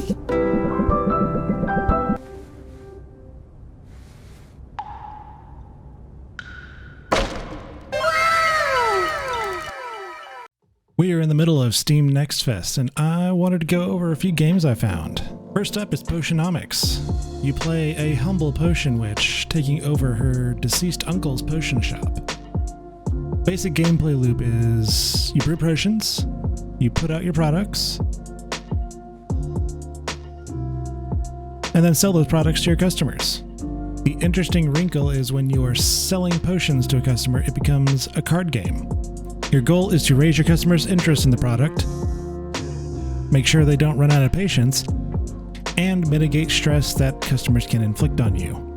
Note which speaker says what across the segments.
Speaker 1: We are in the middle of Steam Next Fest, and I wanted to go over a few games I found. First up is Potionomics. You play a humble potion witch taking over her deceased uncle's potion shop. Basic gameplay loop is you brew potions, you put out your products, and then sell those products to your customers. The interesting wrinkle is when you are selling potions to a customer, it becomes a card game. Your goal is to raise your customers' interest in the product, make sure they don't run out of patience, and mitigate stress that customers can inflict on you.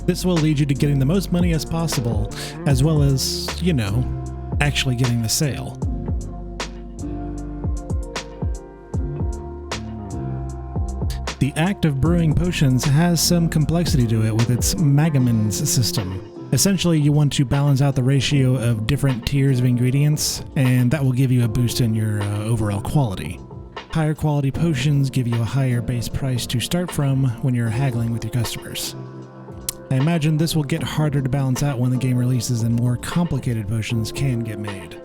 Speaker 1: This will lead you to getting the most money as possible, as well as, actually getting the sale. The act of brewing potions has some complexity to it with its Magamins system. Essentially, you want to balance out the ratio of different tiers of ingredients, and that will give you a boost in your overall quality. Higher quality potions give you a higher base price to start from when you're haggling with your customers. I imagine this will get harder to balance out when the game releases and more complicated potions can get made.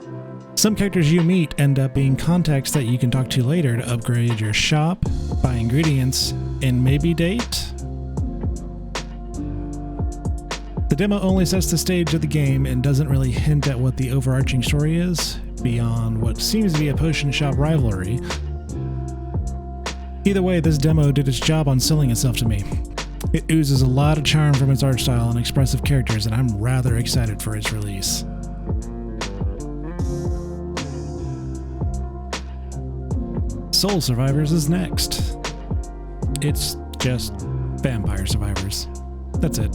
Speaker 1: Some characters you meet end up being contacts that you can talk to later to upgrade your shop, buy ingredients, and maybe date. The demo only sets the stage of the game and doesn't really hint at what the overarching story is, beyond what seems to be a potion shop rivalry. Either way, this demo did its job on selling itself to me. It oozes a lot of charm from its art style and expressive characters, and I'm rather excited for its release. Soul Survivors is next. It's just Vampire Survivors. That's it.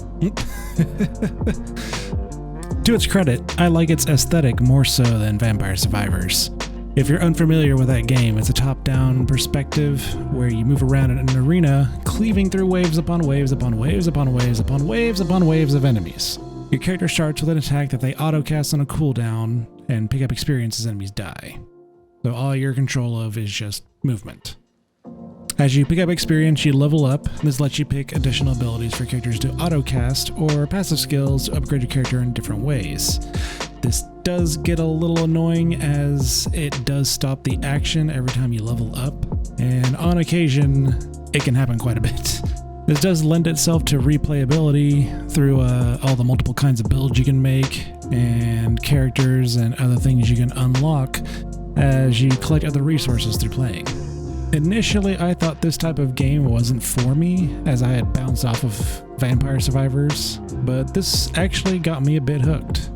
Speaker 1: To its credit, I like its aesthetic more so than Vampire Survivors. If you're unfamiliar with that game, it's a top-down perspective where you move around in an arena, cleaving through waves upon waves upon waves upon waves upon waves upon waves of enemies. Your character starts with an attack that they auto-cast on a cooldown and pick up experience as enemies die. So all you're in control of is just movement. As you pick up experience, you level up. This lets you pick additional abilities for characters to auto-cast or passive skills to upgrade your character in different ways. This does get a little annoying as it does stop the action every time you level up, and on occasion, it can happen quite a bit. This does lend itself to replayability through all the multiple kinds of builds you can make, and characters and other things you can unlock as you collect other resources through playing. Initially, I thought this type of game wasn't for me, as I had bounced off of Vampire Survivors, but this actually got me a bit hooked.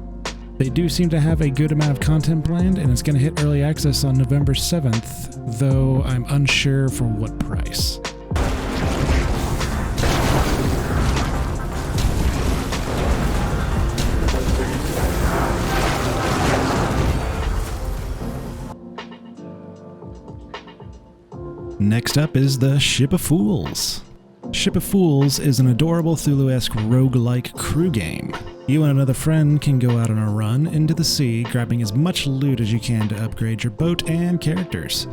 Speaker 1: They do seem to have a good amount of content planned, and it's going to hit early access on November 7th, though I'm unsure for what price. Next up is the Ship of Fools. Ship of Fools is an adorable Cthulhu-esque roguelike crew game. You and another friend can go out on a run into the sea, grabbing as much loot as you can to upgrade your boat and characters.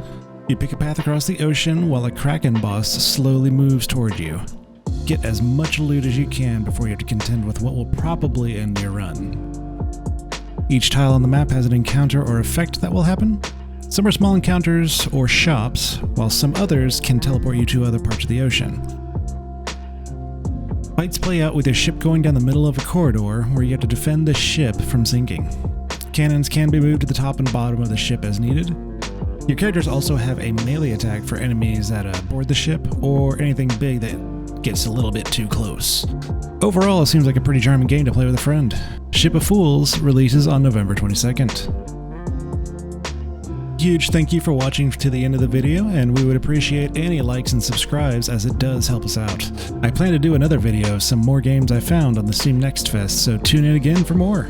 Speaker 1: You pick a path across the ocean while a kraken boss slowly moves toward you. Get as much loot as you can before you have to contend with what will probably end your run. Each tile on the map has an encounter or effect that will happen. Some are small encounters or shops, while some others can teleport you to other parts of the ocean. Fights play out with your ship going down the middle of a corridor where you have to defend the ship from sinking. Cannons can be moved to the top and bottom of the ship as needed. Your characters also have a melee attack for enemies that board the ship or anything big that gets a little bit too close. Overall, it seems like a pretty charming game to play with a friend. Ship of Fools releases on November 22nd. Huge thank you for watching to the end of the video, and we would appreciate any likes and subscribes as it does help us out. I plan to do another video of some more games I found on the Steam Next Fest, so tune in again for more.